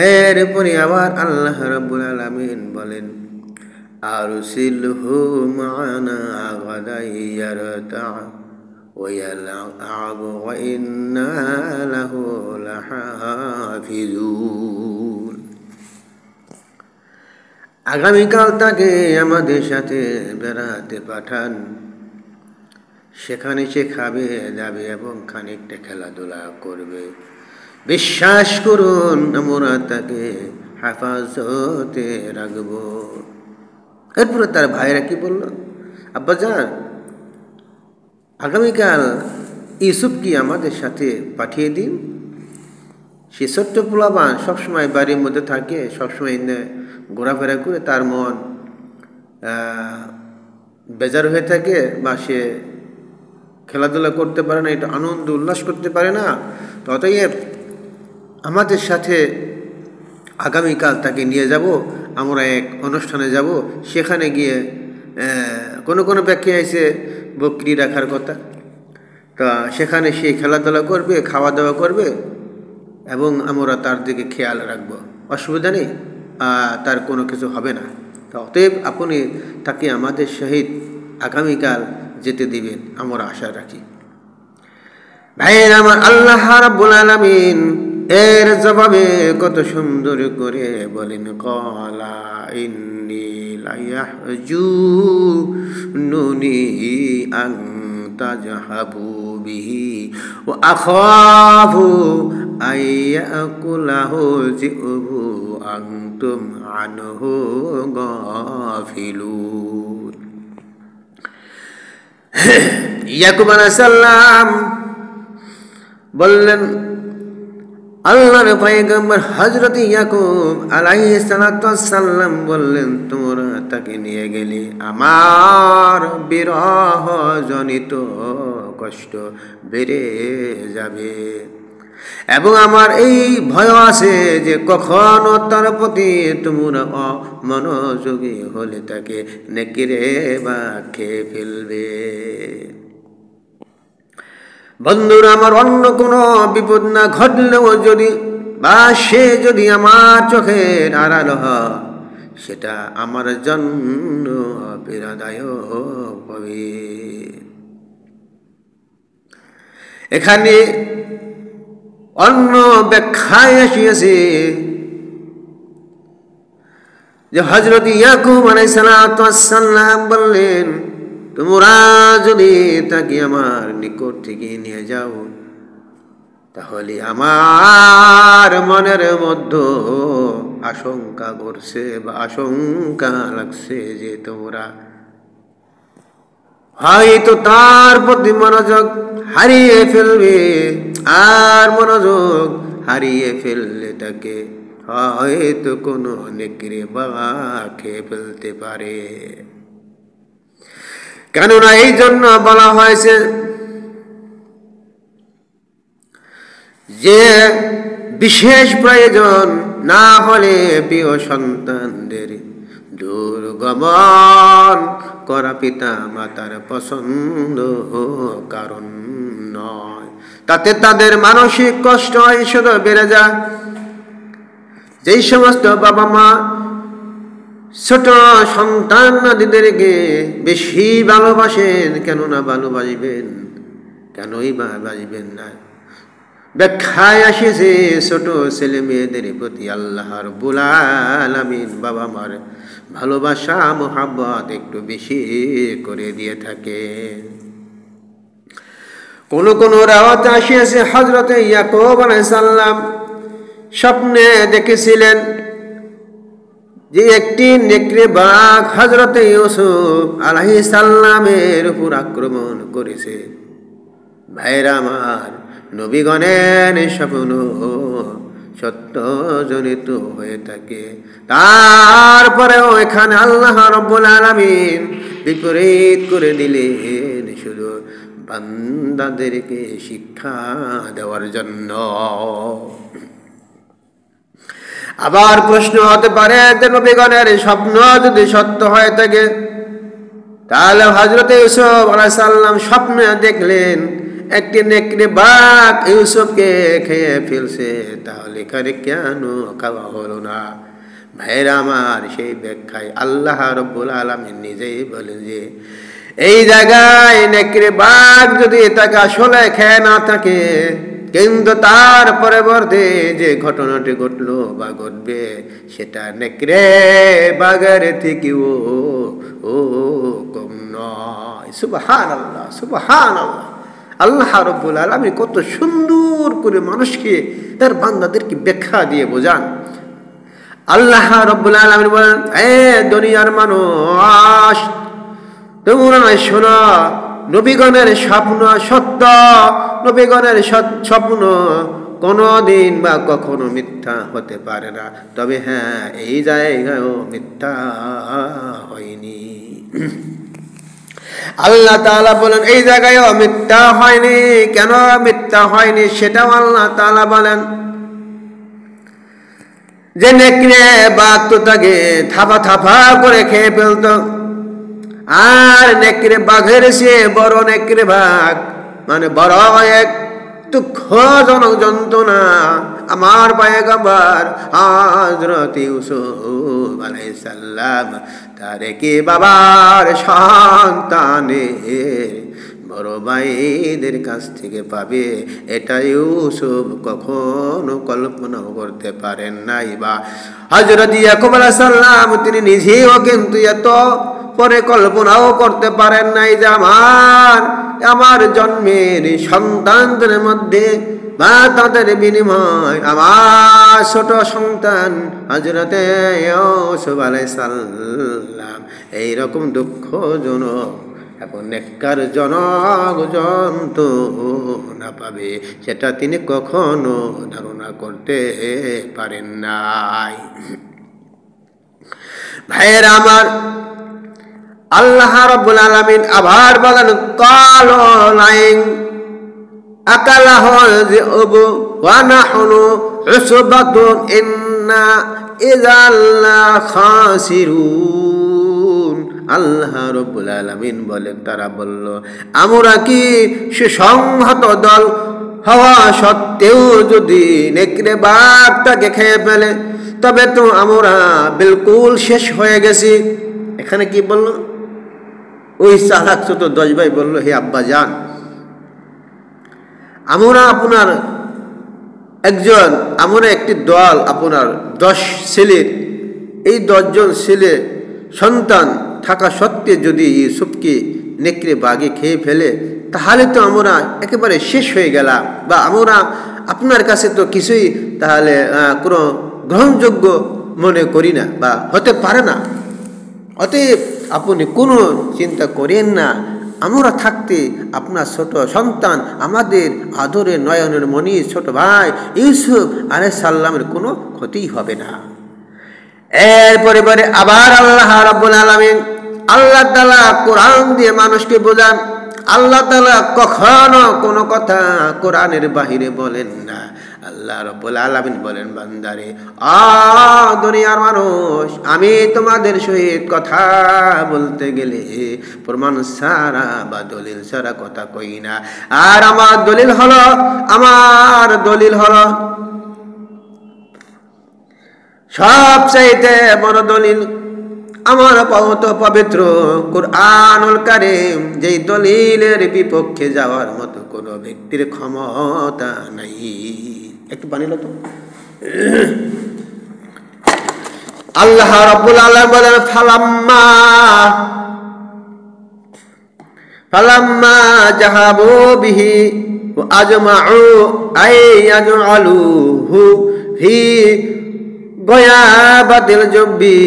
এরপরে আবার আল্লাহ রাব্বুল আলামিন বলেন আরসিলহু মা'ানা গাদান ইয়ারতা ওয়া ইয়ালআব ওয়া ইন্না লাহু লাহাফিজুন। আগামীকাল তাকে আমাদের সাথে বেড়াতে পাঠান, সেখানে সে খাবে যাবে এবং খানিকটা খেলাধুলা করবে। বিশ্বাস করুন আমরা তাকে হেফাজতে রাখব। এরপরে তার ভাইরা কি বলল, আব্বাজান আগামীকাল ইউসুফ কি আমাদের সাথে পাঠিয়ে দিন। সে ছোট্ট পোলাপান সবসময় বাড়ির মধ্যে থাকে, সবসময় ঘোরাফেরা করে তার মন বেজার হয়ে থাকে, বা সে খেলাধুলা করতে পারে না, এটা আনন্দ উল্লাস করতে পারে না। অতএব আমাদের সাথে আগামীকাল তাকে নিয়ে যাব, আমরা এক অনুষ্ঠানে যাব, সেখানে গিয়ে কোনো ব্যক্তি এসে বকরি রাখার কথা, তা সেখানে সে খেলাধুলা করবে, খাওয়া দাওয়া করবে এবং আমরা তার দিকে খেয়াল রাখব, অসুবিধা নেই, তার কোনো কিছু হবে না। তো অতএব আপনি তাকে আমাদের সহিত আগামীকাল যেতে দিবেন, আমরা আশা রাখি। ভাইয়ের আমার, আল্লাহ রাব্বুল আলামিন এর জবাবে কত সুন্দর করে বলেন ক্বালা ইন্নী লায়াহজুনুনি আন তাযহাবু বিহি ওয়া আখাফু আইয়াকুলাহু যিবু আনতুম আনহু গাফিলুন। ইয়াকুব আলাইহিস সালাম বললেন, আল্লাহর পয়গম্বর হযরত ইয়াকুব আলাইহিস সালাম বললেন, তোমরা তাকে নিয়ে গেলে আমার বিরহ জনিত কষ্ট বেড়ে যাবে এবং আমার এই ভয় আছে যে কখনো তার প্রতি তোমরা অমনোযোগী হলে তাকে নেকিরে বা খেয়ে ফেলবে। বন্ধুরা আমার, অন্য কোনো বিপদ না ঘটলেও যদি বা সে যদি আমার চোখের আড়াল হয়, সেটা আমার জন্য পীড়াদায়ক হবে। এখানে অন্য ব্যাখ্যায় আসিয়াছে যে হযরত ইয়াকুব আলাইহিস সালাম বললেন, তোমরা যদি তাকে আমার নিকট থেকে নিয়ে যাও, তাহলে আমার মনের মধ্যে আশঙ্কা করছে বা আশঙ্কা লাগছে যে তোমরা হয়তো তার প্রতি মনোযোগ হারিয়ে ফেলবে, আর মনোযোগ হারিয়ে ফেললে তাকে হয়তো কোনো নেকড়ে বা খেয়ে ফেলতে পারে। কেননা এই জন্য বলা হয়েছে যে বিশেষ প্রয়োজন না হলে প্রিয় সন্তানদের দুর্গমন করা পিতা মাতার পছন্দ কারণ নয়, তাতে তাদের মানসিক কষ্ট শুধু বেড়ে যায়। যেই সমস্ত বাবা মা ছোট সন্তানদেরকে বেশি ভালোবাসেন, কেননা ভালোবাসবেন, কেনই বা বাসবেন না, ব্যাখ্যায় আসেছে ছোট ছেলে মেয়েদের প্রতি আল্লাহ রাব্বুল আলামিন বাবা মার ভালোবাসা মোহাব্বত একটু বেশি করে দিয়ে থাকে। কোন রাওয়াতে আসিয়াছে হযরত ইয়াকুব আলাইহিস সালাম স্বপ্নে দেখেছিলেন যে একটি নেকড়ে বাঘ হযরত ইউসুফ আলাইহিস সালামের উপর আক্রমণ করেছে। ভাইরা আমার, নবীগণের স্বপ্ন সত্য জনিত হয়ে থাকে, তারপরেও এখানে আল্লাহ রাব্বুল আলামিন বিপরীত করে দিলেন শুধু বান্দাদেরকে শিক্ষা দেওয়ার জন্য। আবার প্রশ্ন হতে পারে যে নবীগণের স্বপ্ন যদি সত্য হয়ে থাকে, তাহলে হযরত ইউসুফ আলাইহিস সালাম স্বপ্নে দেখলেন একটি নেকড়ে বাঘ ইউসুফকে খেয়ে ফেলছে, তাহলে এখানে কেন খাওয়া হলো না? ভাইরা আমার, সেই ব্যাখ্যায় আল্লাহ রাব্বুল আলামিন নিজেই বলেন যে এই জায়গায় নেকড়ে বাঘ যদি তাকে আসলে খেয়ে না থাকে, কিন্তু তার পরবর্তী যে ঘটনাটি ঘটলো বা ঘটবে সেটা নেকড়ে বাঘের থেকেও কম নয়। সুবহানাল্লাহ, সুবহানাল্লাহ। আল্লাহ রাব্বুল আলামিন কত সুন্দর করে মানুষকে, তার বান্দাদেরকে ব্যাখ্যা দিয়ে বোঝান। আল্লাহ রাব্বুল আলামিন বলেন, এ দুনিয়ার মানুষ, তোমরা শোনো, নবীগণের স্বপ্ন সত্য, নবীগণের স্বপ্ন কোনদিন বা কখনো মিথ্যা হতে পারে না। তবে হ্যাঁ, এই জায়গায়ও মিথ্যা হয়নি। আল্লাহ তাআলা বলেন এই জায়গায়ও মিথ্যা হয়নি। কেন মিথ্যা হয়নি সেটাও আল্লাহ তাআলা বলেন যে নেকড়ে বাঘ তো তাকে থাপা থাপা করে খেয়ে ফেলত, আর নেকড়ে বাঘের সে বড় নেকড়ে বাঘ, মানে বড় এক দুঃখজনক যন্ত্রণা আমার পয়গম্বর হযরত ইউসুফ আলাইহিস সালাম তার কি বাবার সন্তানের বড় ভাইদের কাছ থেকে পাবে, এটা ইউসুফ কখনো কল্পনাও করতে পারেন নাই। বা হযরত ইয়াকুব আলাইহিস সালাম তিনি নিজেও কিন্তু এত পরে কল্পনাও করতে পারেন নাই যে আমার জন্মের সন্তানদের মধ্যে বা তাদের বিনিময় আমার ছোট সন্তান হযরতে ইউসুফ আলাইহিস সালাম এইরকম দুঃখজনক এবং নেককারজনক যন্ত্রণা পাবে, সেটা তিনি কখনো ধারণা করতে পারেন নাই। ভাইয়েরা আমার, আল্লাহ রাব্বুল আলামিন আবার বলেন, ক্বালু লাইন আকালাহুল যিবু ওয়া নাহনু উসবাতুন ইন্না ইযাল লা খাসিরুন। আল্লাহ রাব্বুল আলামিন বলেন, তারা বলল, আমরা কি সুসংহত দল হওয়া সত্ত্বেও যদি নেকড়ে বাঘ তাকে খেয়ে ফেলে, তবে তো আমরা বিলকুল শেষ হয়ে গেছি। এখানে কি বলল? ওই চালাক ছোট 10 ভাই বলল, হে আব্বা জান, আমরা একটি দল, আপনার 10 ছেলের, এই 10 জন ছেলে সন্তান থাকা সত্ত্বে যদি ইউসুফকে নেকড়ে বাঘে খেয়ে ফেলে, তাহলে তো আমরা একেবারে শেষ হয়ে গেলাম, বা আমরা আপনার কাছে তো কিছুই তাহলে কোনো গ্রহণযোগ্য মনে করি না বা হতে পারে না। অতএব আপনি কোনো চিন্তা করেন না, আমরা থাকতে আপনার ছোট সন্তান, আমাদের আদরের নয়নের মণি ছোট ভাই ইউসুফ আলাইহিস সালামের কোনো ক্ষতি হবে না। এরপরে আবার আল্লাহ রাব্বুল আলামিন, আল্লাহ তাআলা কোরআন দিয়ে মানুষকে বোঝান। আল্লাহ তাআলা কখনো কোনো কথা কোরআনের বাহিরে বলেন না। আল্লাহ রাব্বুল আলামিন বলেন, বান্দারে, দুনিয়ার মানুষ, আমি তোমাদের সহিত কথা বলতে গেলে প্রমাণ ছাড়া বা দলিল ছাড়া কথা কই না। আর আমার দলিল হলো সবচাইতে বড় দলিল আমার পবিত্র কুরআনুল কারীম, যেই দলিলের বিপক্ষে যাওয়ার মতো কোনো ব্যক্তির ক্ষমতা নাই। একটু পানি লো তো। আল্লাহ রাব্বুল আলামিন বলেন, ফালাম্মা জাহাবু বিহি ওয়া আজমাউ আই ইয়াজআলুহু ফি গয়াবাতিল জুব্বি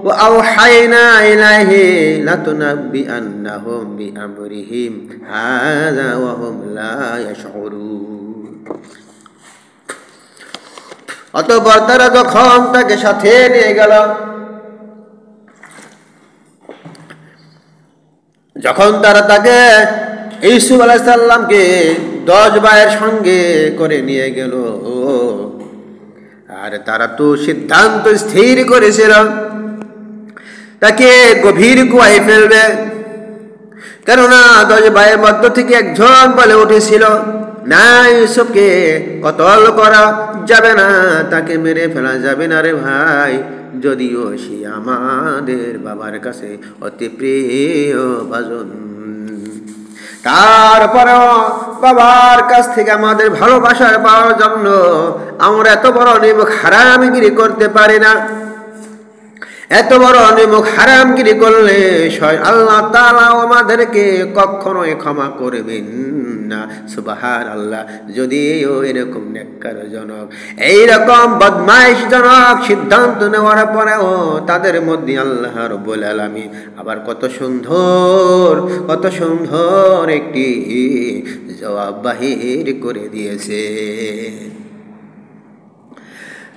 ওয়া আওহাইনা ইলাইহি লাতুনাব্বিআন্নাহুম বিআমরিহিম হাযা ওয়া হুম লা ইয়াশউরুন। অতঃপর তারা যখন তাকে সাথে নিয়ে গেল, যখন তারা তাকে ইউসুফ আলাইহিস সালামকে 10 ভাইয়ের সঙ্গে করে নিয়ে গেল, আর তারা তো সিদ্ধান্ত স্থির করেছিল তাকে গভীর কুয়ায় ফেলবে। কেননা 10 ভাইয়ের মধ্য থেকে একজন বলে উঠেছিল, না, ইউসুফকে কতল করা যাবে না, তাকে মেরে ফেলা যাবে না রে ভাই, যদিও সে আমাদের বাবার কাছে অতি প্রিয় ভাজন। তারপরেও বাবার কাছ থেকে আমাদের ভালোবাসার পাওয়ার জন্য আমরা এত বড় নিমুখ হারামগিরি করতে পারি না। এত বড় নিমুখ হারামগিরি করলে আল্লাহ তাআলা আমাদেরকে কখনোই ক্ষমা করবেন না। সুবহানাল্লাহ। যদিও এরকম নেককারজনক, এইরকম বদমাইশজনক সিদ্ধান্ত নেওয়ার পরেও তাদের মধ্যে আল্লাহ রাব্বুল আলামিন আবার কত সুন্দর একটি জবাব বাহির করে দিয়েছে।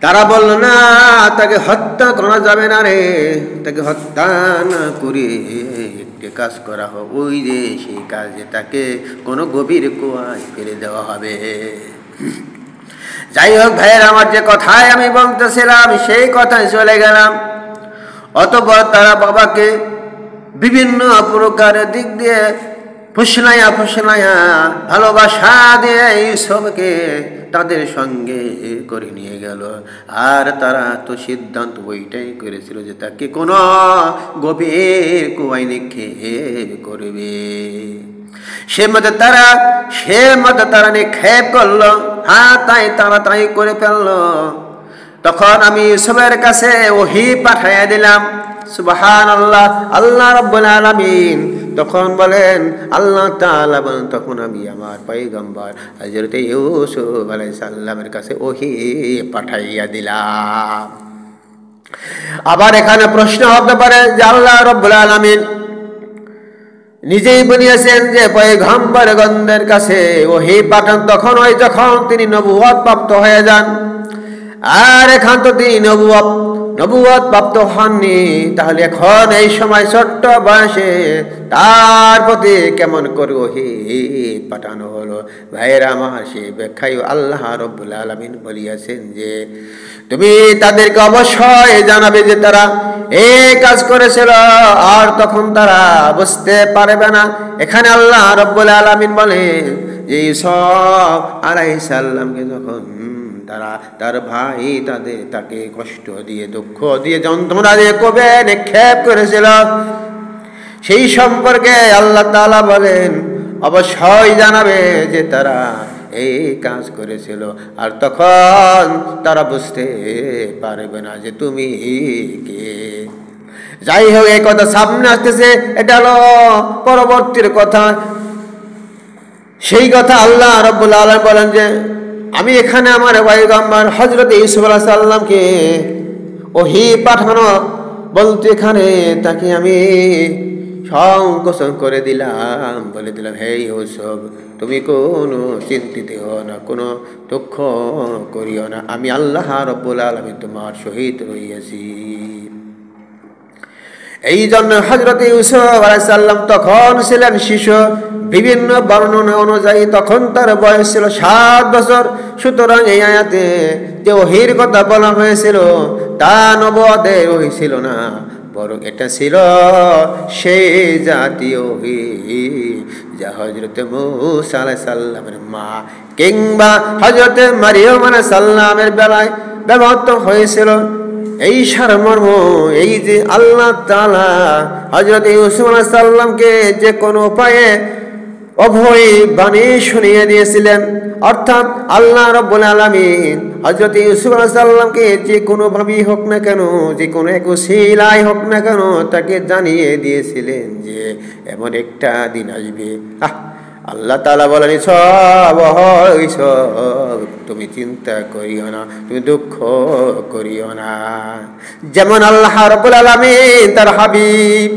তারা বলল, না, তাকে হত্যা করা যাবে না রে, তাকে হত্যা না করে একটি কাজ করা হোক, ওই যে সেই কাজে তাকে কোনো গভীর কুয়ায় ফেলে দেওয়া হবে। যাই হোক ভাইয়ের আমার, যে কথায় আমি বলতেছিলাম সেই কথায় চলে গেলাম। অতঃপর তারা বাবাকে বিভিন্ন প্রকারের দিক দিয়ে ফুসলাইয়া ভালোবাসা দিয়ে ইউসুফকে তাদের সঙ্গে করে নিয়ে গেল। আর তারা তো সিদ্ধান্ত ওইটাই করেছিল যে তাকে কোনো গভীর কুয়ায় নিক্ষেপ করবে। সে মতে তারা নিক্ষেপ করলো। হ্যাঁ, তাই করে ফেললো। তখন আমি ইউসুফের কাছে ওহী পাঠাইয়া দিলাম। সুবহানাল্লাহ। আল্লাহ রাব্বুল আলামিন তখন বলেন, আল্লাহ তাআলা বলেন, তখন আমি আমার পয়গম্বর হযরত ইউসুফ আলাইহিস সালামের কাছে ওহী পাঠাইয়া দিলাম। আবার এখানে প্রশ্ন হতে পারে যে আল্লাহ রাব্বুল আলামিন নিজেই বলিয়েছেন যে পয়গম্বরগণদের কাছে ওহী পাঠান যখন তিনি নবুয়ত প্রাপ্ত হয়ে যান। আর এখন তো তিনি নবুয়ত প্রাপ্ত হননি, তাহলে এখন এই সময় ছোট্ট বয়সে তার প্রতি কেমন করে ওহী পাঠানো হলো? ভাইয়েরা আমার, সেই ব্যাখ্যায় আল্লাহ রাব্বুল আলামিন বলিয়াছেন যে তুমি তাদেরকে অবশ্যই জানাবে যে তারা এই কাজ করেছিল, আর তখন তারা বুঝতে পারবে না। এখানে আল্লাহ রাব্বুল আলামিন বলেন যে ইউসুফ আলাইহিস সালামকে যখন তার ভাই তাকে কষ্ট দিয়ে, দুঃখ দিয়ে, যন্ত্রণা দিয়ে কবে নিক্ষেপ করেছিল, সেই সম্পর্কে আল্লাহ তাআলা বলেন অবশ্যই জানাবে যে তারা এই কাজ করেছিল, আর তখন তারা বুঝতে পারবে না যে তুমি কে। যাই হোক, এই কথা সামনে আসতেছে, এটা হলো পরবর্তীর কথা। সেই কথা আল্লাহ রাব্বুল আলামিন বলেন যে আমি এখানে আমার পয়গম্বর হযরত ইউসুফ আলাইহিস সালামকে ওহী পাঠানো বলতে এখানে তাকে আমি সংকোচন করে দিলাম, বলে দিলাম, হে ইউসুফ, তুমি কোনো চিন্তিত হও না, কোনো দুঃখ করিও না, আমি আল্লাহ রাব্বুল আলামিন তোমার সহিত রহিয়াছি। এই জন্য হযরত ইউসুফ আলাইহিস সালাম তখন ছিলেন শিশু। বিভিন্ন বর্ণনা অনুযায়ী তখন তার বয়স ছিল 7 বছর। সুতরাং এই আয়াতে যে ওহীর কথা বলা হয়েছিল তা নবুয়তের ওহী ছিল না, বরং এটা ছিল সেই জাতীয় ওহী যা হযরত মূসা আলাইহিস সালামের মা কিংবা হযরত মারিয়াম আলাইহিস সালামের বেলায় ব্যবহৃত হয়েছিল। এই সারমর্ম, এই যে আল্লাহ তাআলা হযরত ইউসুফ আলাইহিস সালামকে যে কোনো উপায়ে অভয় বাণী শুনিয়ে দিয়েছিলেন, অর্থাৎ আল্লাহ রাব্বুল আলামিন হযরত ইউসুফ আলাইহিস সালামকে যে কোনো ভাবেই হোক না কেন, যে কোনো এক ওসিলায় হোক না কেন, তাকে জানিয়ে দিয়েছিলেন যে এমন একটা দিন আসবে। আল্লাহ তাআলা বলেন, সব তুমি চিন্তা করিও না, তুমি দুঃখ করিও না। যেমন আল্লাহ রাব্বুল আলামিন তার হাবিব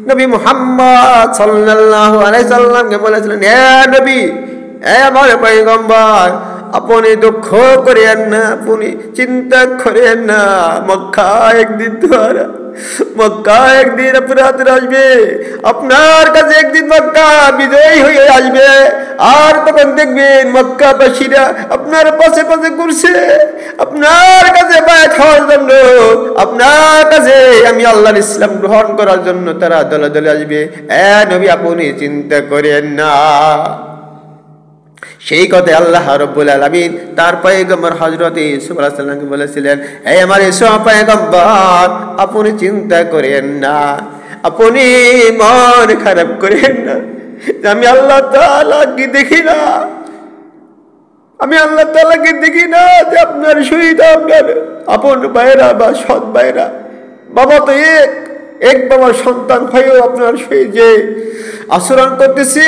নবী মুহাম্মদ সাল্লাল্লাহু আলাইহি সাল্লামকে বলেছিলেন, হে নবী, হে আমার পয়গম্বর, আপনি দুঃখ করেন না, আপনি চিন্তা করেন না। মক্কা একদিন আপনাদের আসবে, আপনার কাছে একদিন মক্কা বিজয়ী হয়ে আসবে, আর তখন দেখবেন মক্কাবাসীরা আপনার পাশে ঘুরছে, আপনার কাছে হেদায়েত হওয়ার জন্য, আপনার কাছে আমি আল্লাহর ইসলাম গ্রহণ করার জন্য তারা দলে দলে আসবে। নবী আপনি চিন্তা করেন না। সেই কথায় আল্লাহ রাব্বুল আলামিন তার পয়গম্বর হযরত ইউসুফ আলাইহিস সালামকে বলেছিলেন, হে আমার ইউসুফ পয়গম্বর, আপনি চিন্তা করেন না, আপনি মন খারাপ করেন না, আমি আল্লাহ তাআলাকে দেখি না, আমি আল্লাহ তাআলাকে দেখি না যে আপনার শহীদ আপনার আপন ভাইরা বা সৎ ভাইরা, বাবা তো এক বাবার সন্তান হয়েও আপনার শহীদ যে আচরণ করতেছে,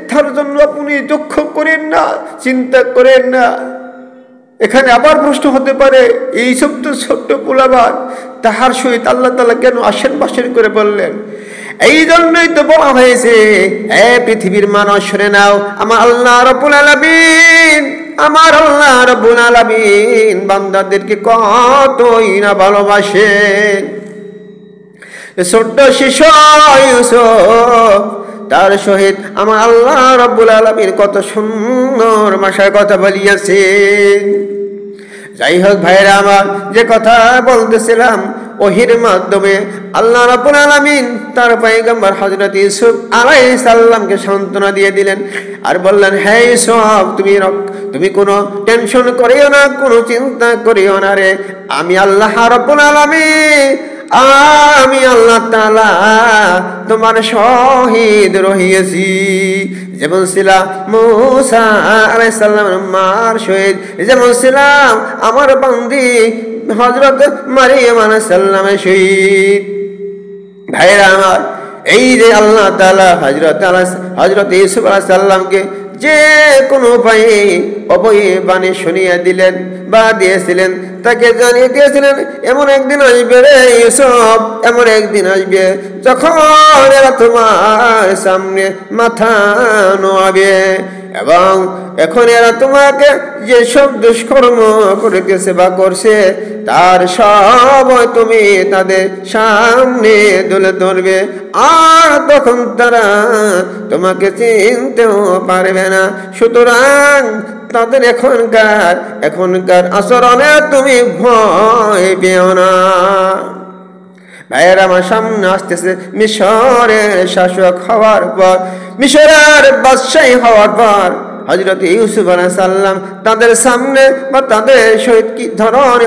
তার জন্য আপনি দুঃখ করেন না, চিন্তা করেন না। এখানে আবার প্রশ্ন হতে পারে, এই সব তো ছোট্ট পোলাবান, তাহার সহিত আল্লাহ তাআলা কেন আসেন বাসেন করে বললেন? এই জন্যই তো বলা হয়েছে, পৃথিবীর মানুষ শুনে নাও, আমার আল্লাহ রাব্বুল আলামিন, আমার আল্লাহ রাব্বুল আলামিন বান্দাদেরকে কতই না ভালোবাসেন। ছোট্ট শিশু ইউসুফ, তার সহিত আমার আল্লাহ রাব্বুল আলামিন কত সুন্দর ভাষায় কথা বলিয়াছেন। যাই হোক ভাইরা আমার, যে কথা বলতেছিলাম, ওহির মাধ্যমে আল্লাহ রাব্বুল আলামিন তার পয়গম্বর হযরত ইউসুফ আলাইহিস সালামকে সান্ত্বনা দিয়ে দিলেন আর বললেন, হে ইউসুফ, তুমি কোনো টেনশন করিও না, কোনো চিন্তা করিও না রে, আমি আল্লাহ রাব্বুল আলামিন, আমি আল্লাহ তাআলা তোমার শহীদ রহিয়েছি। যেমন ছিলাম মূসা আলাইহিস সালামের মার শহীদ, যেমন ছিলাম আমার বান্দি হযরত মারিয়াম আলাইহিস সালামের শহীদ। ভাইরা আমার, এই যে আল্লাহ তাআলা হযরত ইউসুফ আলাইহিস সালামকে যে কোনো উপায়ে অবয়ে বাণী শুনিয়ে দিলেন বা দিয়েছিলেন, তাকে জানিয়ে দিয়েছিলেন, এমন একদিন আসবে রে ইউসুফ, এমন একদিন আসবে যখন এরা তোমার সামনে মাথা নোয়াবে, এবং এখন এরা তোমাকে যে সব দুষ্কর্ম করিতেছে বা করছে, তার সব তুমি তাদের সামনে তুলে ধরবে, আর তখন তারা তোমাকে চিনতেও পারবে না। সুতরাং তাদের এখনকার আচরণে তুমি ভয় পেও না। ভাইয়েরা আমার, সামনে আসতেছে মিশরের শাসক হওয়ার পর, মিশরের বাদশাহী হওয়ার পর হযরত ইউসুফ আলাইহিস সালাম তাদের সামনে বা তাদের সহিত কি ধরনের